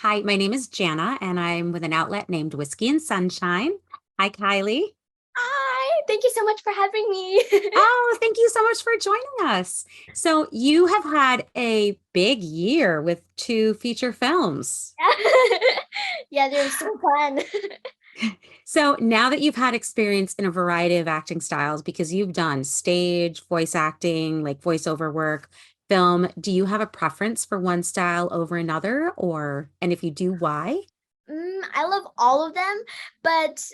Hi, my name is Jana, and I'm with an outlet named Whiskey and Sunshine. Hi, Kylie. Hi, thank you so much for having me. Oh, thank you so much for joining us. So, you have had a big year with two feature films. Yeah, they're so fun. So, now that you've had experience in a variety of acting styles, because you've done stage, voice acting, like voiceover work, film, do you have a preference for one style over another? And if you do, why? I love all of them, but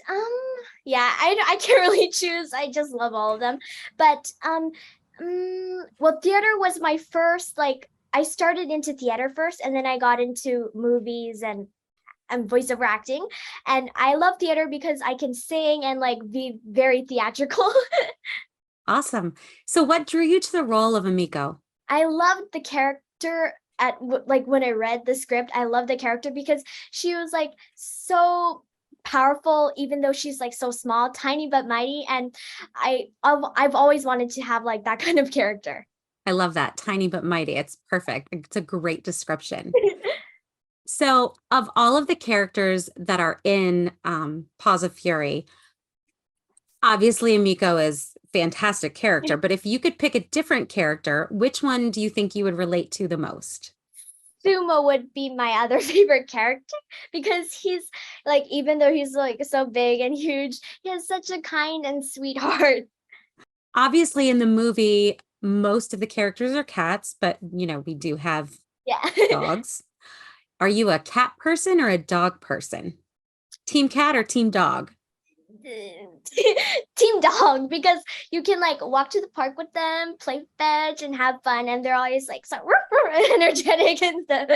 yeah, I can't really choose. I just love all of them. But well, theater was my first I started into theater first, and then I got into movies and voiceover acting. And I love theater because I can sing and be very theatrical. Awesome. So, what drew you to the role of Amiko? I loved the character like when I read the script. I loved the character because she was like so powerful, even though she's like so small, tiny but mighty. And I've always wanted to have like that kind of character. I love that. Tiny but mighty. It's perfect. It's a great description. So, of all of the characters that are in Paws of Fury, obviously Amiko is fantastic character, but if you could pick a different character, which one do you think you would relate to the most? Sumo would be my other favorite character because he's like, even though he's like so big and huge, he has such a kind and sweet heart. Obviously, in the movie, most of the characters are cats, but we do have Yeah. dogs. Are you a cat person or a dog person? Team cat or team dog? Team dog, because you can like walk to the park with them, play fetch and have fun, and they're always like so energetic and stuff.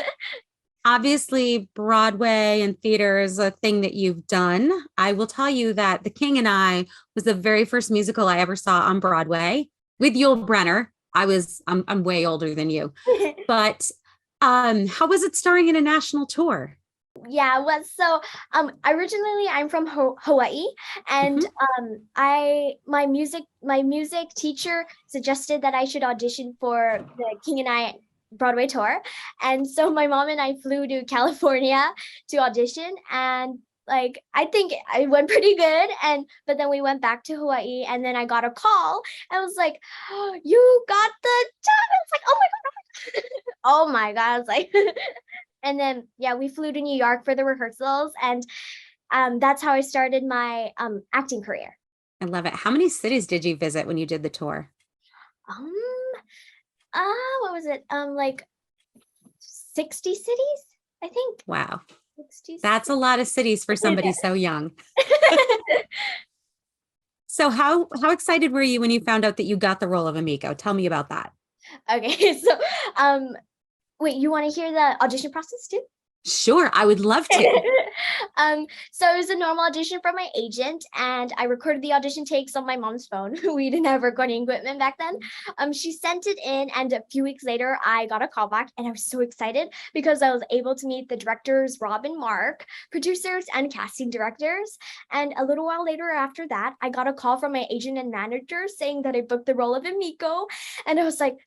Obviously, Broadway and theater is a thing that you've done. I will tell you that The King and I was the very first musical I ever saw on Broadway with Yul Brenner. I'm way older than you, but how was it starring in a national tour? Yeah, well, so originally I'm from Hawaii, and Mhm. I my music teacher suggested that I should audition for the King and I Broadway tour. And so my mom and I flew to California to audition, and like I think I went pretty good. And but then we went back to Hawaii, and then I got a call. I was like, oh, you got the job. I was like, oh my god. Oh my god. I was like and then yeah, we flew to New York for the rehearsals, and that's how I started my acting career. I love it. How many cities did you visit when you did the tour? Um, what was it? Like 60 cities, I think. Wow, 60 that's a cities. lot of cities for somebody so young. So how excited were you when you found out that you got the role of Amiko? Tell me about that. Okay, so um, wait, you want to hear the audition process too? Sure, I would love to. So it was a normal audition from my agent, and I recorded the audition takes on my mom's phone. We didn't have recording equipment back then. She sent it in, and a few weeks later, I got a call back, and I was so excited because I was able to meet the directors, Rob and Mark, producers, and casting directors. And a little while later after that, I got a call from my agent and manager saying that I booked the role of Emiko, and I was like,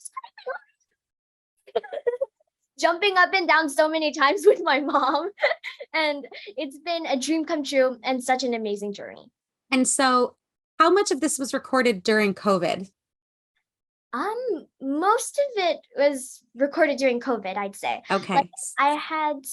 jumping up and down so many times with my mom. And it's been a dream come true and such an amazing journey. And so, how much of this was recorded during COVID? Most of it was recorded during COVID, I'd say. Like Okay. I had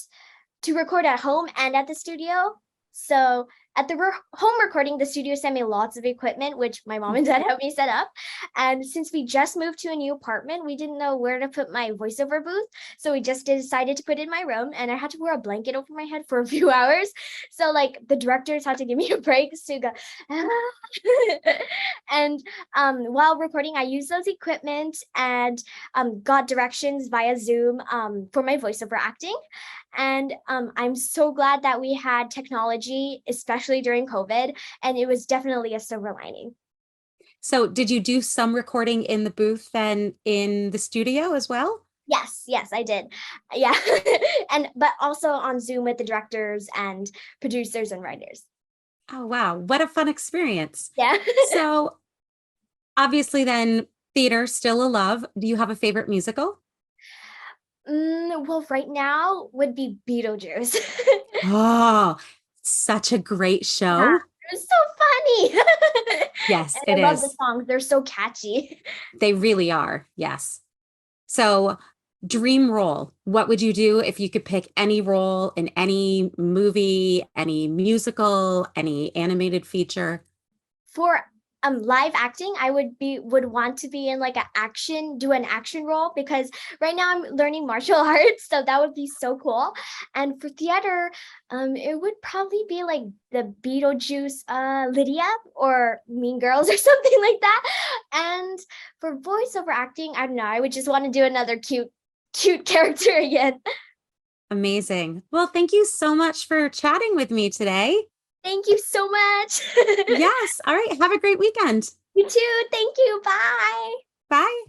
to record at home and at the studio. So at the home recording, the studio sent me lots of equipment, which my mom and dad helped me set up. And since we just moved to a new apartment, we didn't know where to put my voiceover booth. So we just decided to put it in my room, and I had to wear a blanket over my head for a few hours. So like the directors had to give me a break to go. And while recording, I used those equipment and got directions via Zoom for my voiceover acting. And I'm so glad that we had technology, especially during COVID. And it was definitely a silver lining. So, did you do some recording in the booth then in the studio as well? Yes, yes, I did. Yeah. And but also on Zoom with the directors and producers and writers. Oh, wow. What a fun experience. Yeah. So, obviously, then theater still a love. Do you have a favorite musical? Well, right now would be Beetlejuice. Oh, such a great Yeah, show. it was so funny. Yes, And it I love the is. songs. They're so catchy. They really are. Yes. So, dream role. What would you do if you could pick any role in any movie, any musical, any animated feature? For live acting, I would want to be in like do an action role because right now I'm learning martial arts, so that would be so cool. And for theater, it would probably be like the Beetlejuice Lydia or Mean Girls or something like that. And for voiceover acting, I don't know, I would just want to do another cute character again. Amazing. Well, thank you so much for chatting with me today. Thank you so much. Yes. All right. Have a great weekend. You too. Thank you. Bye. Bye.